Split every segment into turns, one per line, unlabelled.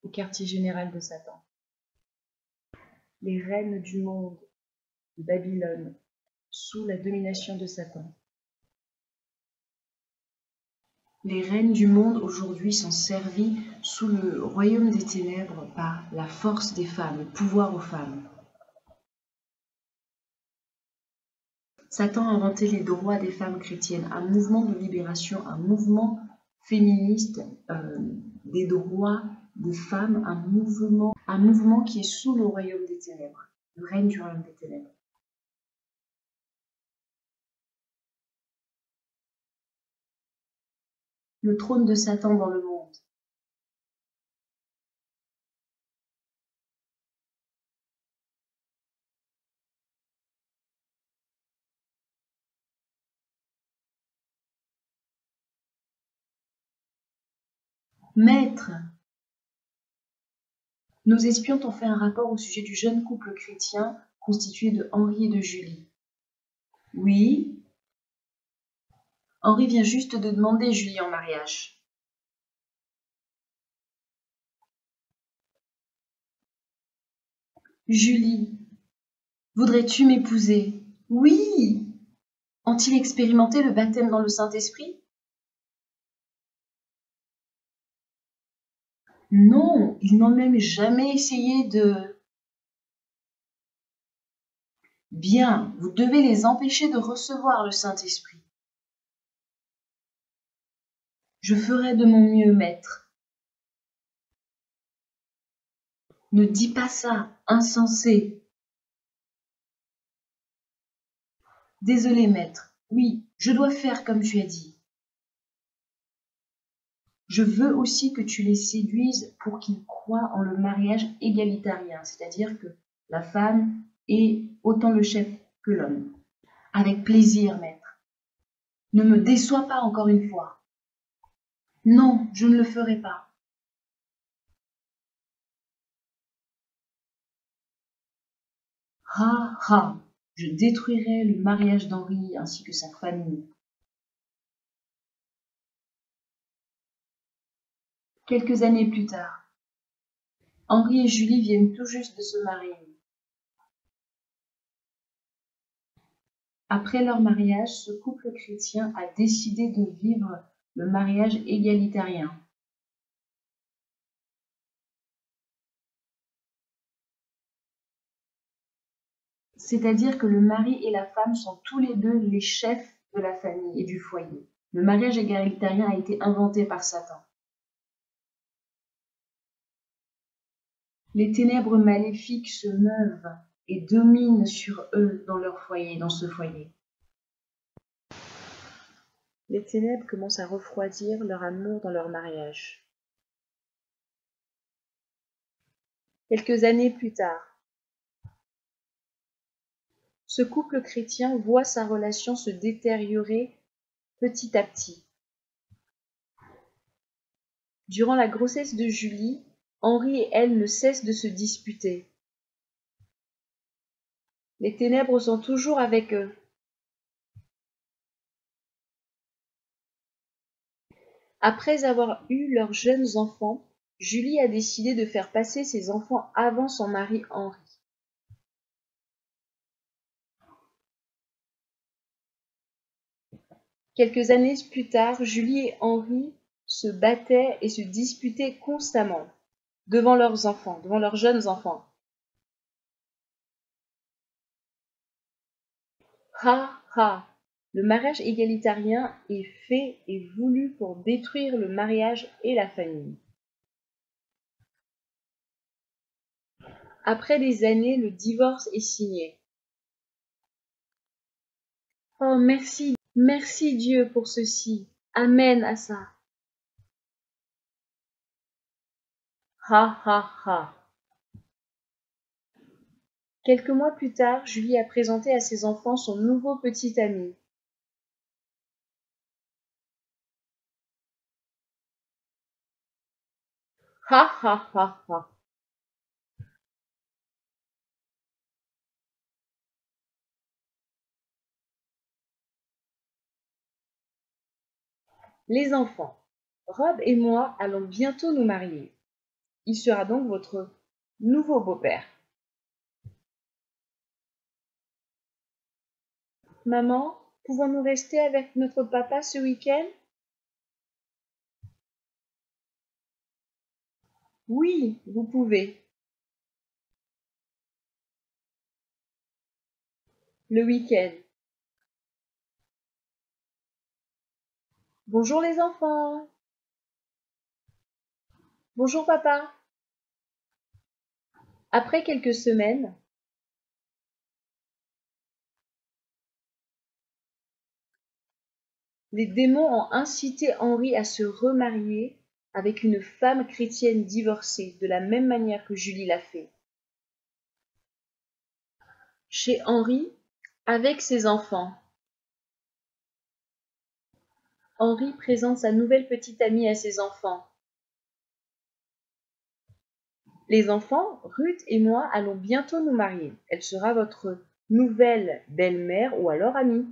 au quartier général de Satan. Les reines du monde de Babylone, sous la domination de Satan. Les reines du monde aujourd'hui sont servies sous le royaume des ténèbres par la force des femmes, le pouvoir aux femmes. Satan a inventé les droits des femmes chrétiennes, un mouvement de libération, un mouvement féministe des droits des femmes, un mouvement qui est sous le royaume des ténèbres, le règne du royaume des ténèbres. Le trône de Satan dans le monde. Maître, nos espions t'ont fait un rapport au sujet du jeune couple chrétien constitué de Henri et de Julie. Oui. Henri vient juste de demander Julie en mariage. Julie, voudrais-tu m'épouser? Oui. Ont-ils expérimenté le baptême dans le Saint-Esprit? Non, ils n'ont même jamais essayé de... Bien, vous devez les empêcher de recevoir le Saint-Esprit. Je ferai de mon mieux, maître. Ne dis pas ça, insensé. Désolé, maître. Oui, je dois faire comme tu as dit. Je veux aussi que tu les séduises pour qu'ils croient en le mariage égalitarien, c'est-à-dire que la femme est autant le chef que l'homme. Avec plaisir, maître. Ne me déçois pas encore une fois. Non, je ne le ferai pas. Ha, ha, je détruirai le mariage d'Henri ainsi que sa famille. Quelques années plus tard, Henri et Julie viennent tout juste de se marier. Après leur mariage, ce couple chrétien a décidé de vivre le mariage égalitarien. C'est-à-dire que le mari et la femme sont tous les deux les chefs de la famille et du foyer. Le mariage égalitarien a été inventé par Satan. Les ténèbres maléfiques se meuvent et dominent sur eux dans leur foyer, dans ce foyer. Les ténèbres commencent à refroidir leur amour dans leur mariage. Quelques années plus tard, ce couple chrétien voit sa relation se détériorer petit à petit. Durant la grossesse de Julie, Henri et elle ne cessent de se disputer. Les ténèbres sont toujours avec eux. Après avoir eu leurs jeunes enfants, Julie a décidé de faire passer ses enfants avant son mari Henri. Quelques années plus tard, Julie et Henri se battaient et se disputaient constamment devant leurs enfants, devant leurs jeunes enfants. Ha ha! Le mariage égalitarien est fait et voulu pour détruire le mariage et la famille. Après des années, le divorce est signé. Oh, merci, merci Dieu pour ceci. Amen à ça. Ha ha ha. Quelques mois plus tard, Julie a présenté à ses enfants son nouveau petit ami. Ha ha ha ha. Les enfants, Rob et moi allons bientôt nous marier. Il sera donc votre nouveau beau-père. Maman, pouvons-nous rester avec notre papa ce week-end? Oui, vous pouvez. Le week-end. Bonjour les enfants. Bonjour papa. Après quelques semaines, les démons ont incité Henri à se remarier avec une femme chrétienne divorcée, de la même manière que Julie l'a fait. Chez Henri, avec ses enfants, Henri présente sa nouvelle petite amie à ses enfants. Les enfants, Ruth et moi allons bientôt nous marier. Elle sera votre nouvelle belle-mère ou alors amie.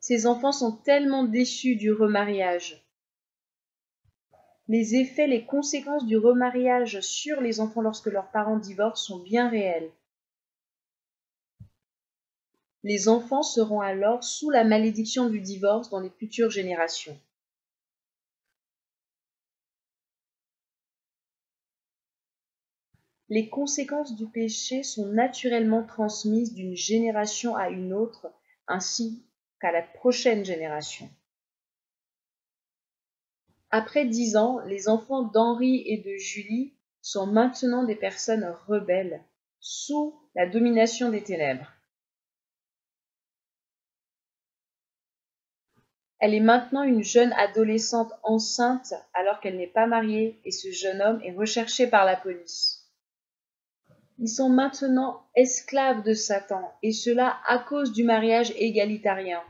Ces enfants sont tellement déçus du remariage. Les effets, les conséquences du remariage sur les enfants lorsque leurs parents divorcent sont bien réels. Les enfants seront alors sous la malédiction du divorce dans les futures générations. Les conséquences du péché sont naturellement transmises d'une génération à une autre, ainsi qu'à la prochaine génération. Après 10 ans, les enfants d'Henri et de Julie sont maintenant des personnes rebelles, sous la domination des ténèbres. Elle est maintenant une jeune adolescente enceinte alors qu'elle n'est pas mariée et ce jeune homme est recherché par la police. Ils sont maintenant esclaves de Satan et cela à cause du mariage égalitarien.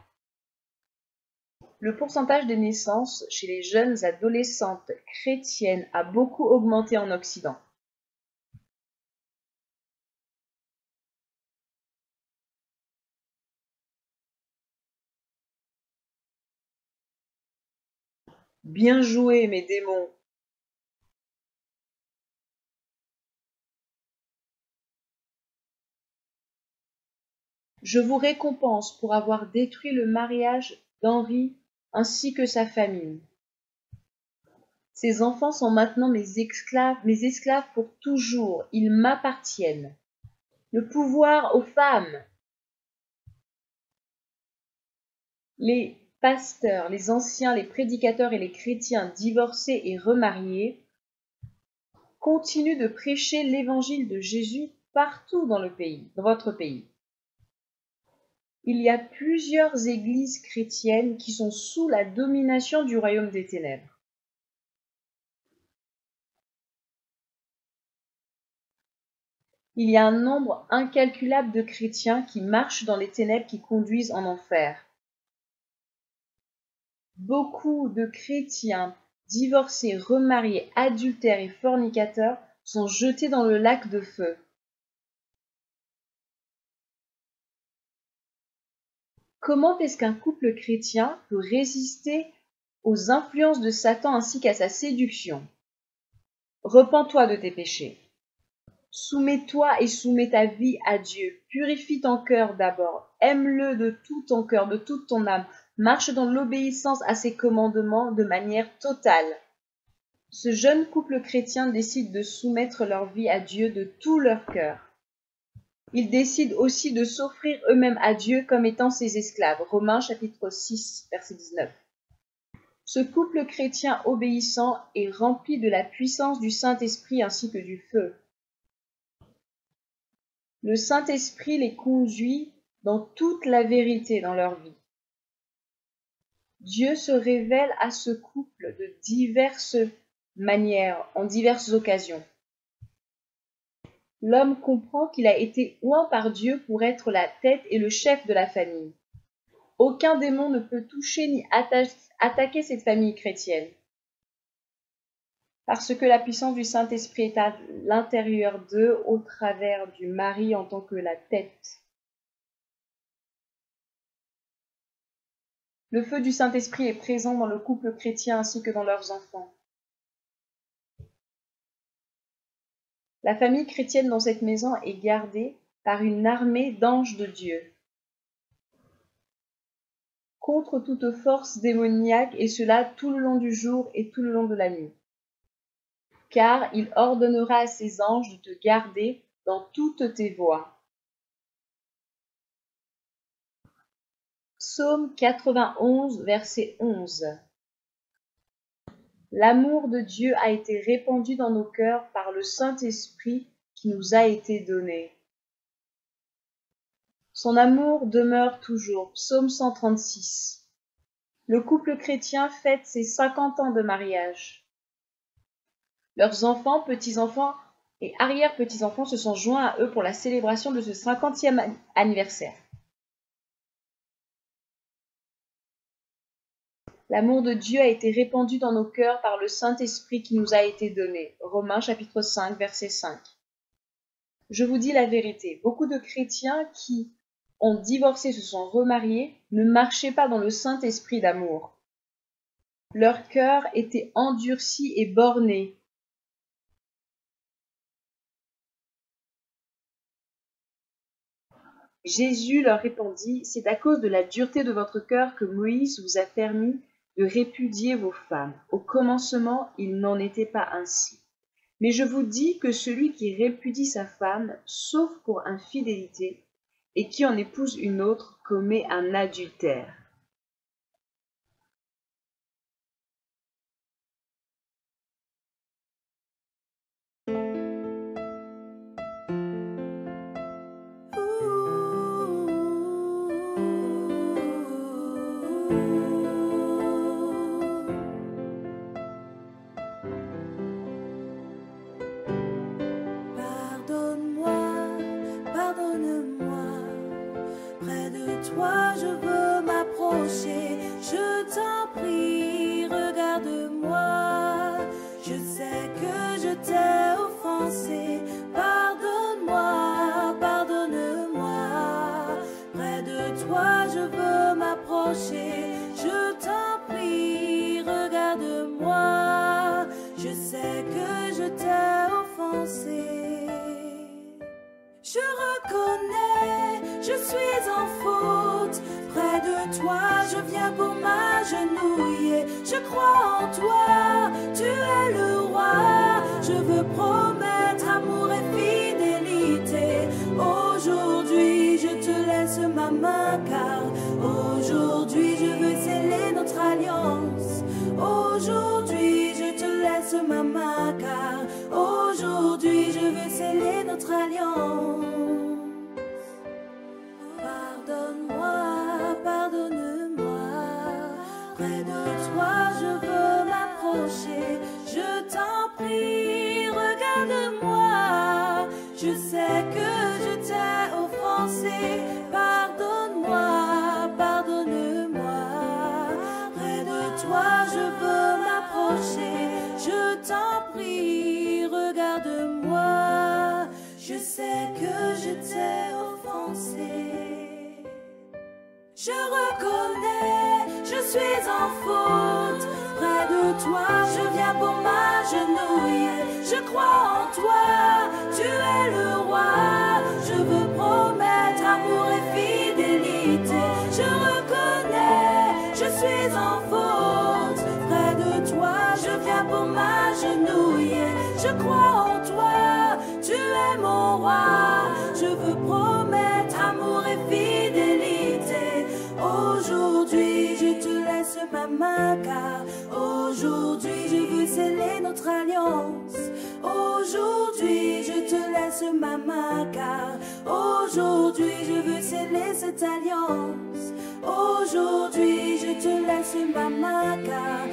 Le pourcentage des naissances chez les jeunes adolescentes chrétiennes a beaucoup augmenté en Occident. Bien joué, mes démons! Je vous récompense pour avoir détruit le mariage d'Henri ainsi que sa famille. Ces enfants sont maintenant mes esclaves pour toujours. Ils m'appartiennent. Le pouvoir aux femmes. Les pasteurs, les anciens, les prédicateurs et les chrétiens divorcés et remariés continuent de prêcher l'évangile de Jésus partout dans votre pays. Il y a plusieurs églises chrétiennes qui sont sous la domination du royaume des ténèbres. Il y a un nombre incalculable de chrétiens qui marchent dans les ténèbres qui conduisent en enfer. Beaucoup de chrétiens divorcés, remariés, adultères et fornicateurs sont jetés dans le lac de feu. Comment est-ce qu'un couple chrétien peut résister aux influences de Satan ainsi qu'à sa séduction? Repens-toi de tes péchés. Soumets-toi et soumets ta vie à Dieu. Purifie ton cœur d'abord. Aime-le de tout ton cœur, de toute ton âme. Marche dans l'obéissance à ses commandements de manière totale. Ce jeune couple chrétien décide de soumettre leur vie à Dieu de tout leur cœur. Ils décident aussi de s'offrir eux-mêmes à Dieu comme étant ses esclaves. Romains chapitre 6, verset 19. Ce couple chrétien obéissant est rempli de la puissance du Saint-Esprit ainsi que du feu. Le Saint-Esprit les conduit dans toute la vérité dans leur vie. Dieu se révèle à ce couple de diverses manières, en diverses occasions. L'homme comprend qu'il a été oint par Dieu pour être la tête et le chef de la famille. Aucun démon ne peut toucher ni attaquer cette famille chrétienne. Parce que la puissance du Saint-Esprit est à l'intérieur d'eux au travers du mari en tant que la tête. Le feu du Saint-Esprit est présent dans le couple chrétien ainsi que dans leurs enfants. La famille chrétienne dans cette maison est gardée par une armée d'anges de Dieu contre toute force démoniaque, et cela tout le long du jour et tout le long de la nuit. Car il ordonnera à ses anges de te garder dans toutes tes voies. Psaume 91, verset 11. L'amour de Dieu a été répandu dans nos cœurs par le Saint-Esprit qui nous a été donné. Son amour demeure toujours. Psaume 136. Le couple chrétien fête ses 50 ans de mariage. Leurs enfants, petits-enfants et arrière-petits-enfants se sont joints à eux pour la célébration de ce 50e anniversaire. L'amour de Dieu a été répandu dans nos cœurs par le Saint-Esprit qui nous a été donné. Romains chapitre 5, verset 5. Je vous dis la vérité, beaucoup de chrétiens qui ont divorcé, se sont remariés, ne marchaient pas dans le Saint-Esprit d'amour. Leur cœur était endurci et borné. Jésus leur répondit, « C'est à cause de la dureté de votre cœur que Moïse vous a permis de répudier vos femmes. Au commencement, il n'en était pas ainsi. Mais je vous dis que celui qui répudie sa femme, sauf pour infidélité, et qui en épouse une autre, commet un adultère. »
Toi, je veux m'approcher, je t'en prie, regarde-moi. Je sais que je t'ai offensé, pardonne-moi, pardonne-moi. Près de toi, je veux m'approcher, je t'en prie, regarde-moi. Je sais que je t'ai offensé. Je reconnais, je suis en faute. Près de toi, je viens pour m'agenouiller. Je crois en toi, tu es le roi. Je veux promettre amour et fidélité. Aujourd'hui, je te laisse ma main, car aujourd'hui, je veux sceller notre alliance. Aujourd'hui, je te laisse ma main, car aujourd'hui, je veux sceller notre alliance. Pardonne-moi, pardonne-moi. Près de toi, je veux m'approcher. Je t'en prie, regarde-moi. Je sais que je t'ai offensé. Pardonne-moi, pardonne-moi. Près de toi, je veux m'approcher. Je t'en prie, regarde-moi. Je sais que je t'ai offensé. Je reconnais, je suis en faute. Près de toi, je viens pour m'agenouiller. Je crois en toi, tu es le roi. Je veux promettre amour et fidélité. Je reconnais, je suis en faute. Près de toi, je viens pour m'agenouiller. Je crois en toi, tu es mon roi. Je veux promettre amour et fidélité. Aujourd'hui, je te laisse ma main, car aujourd'hui, je veux sceller notre alliance. Aujourd'hui, je te laisse ma main, car aujourd'hui, je veux sceller cette alliance. Aujourd'hui, je te laisse ma main, car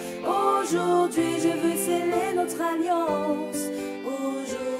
aujourd'hui, je veux sceller notre alliance. Aujourd'hui,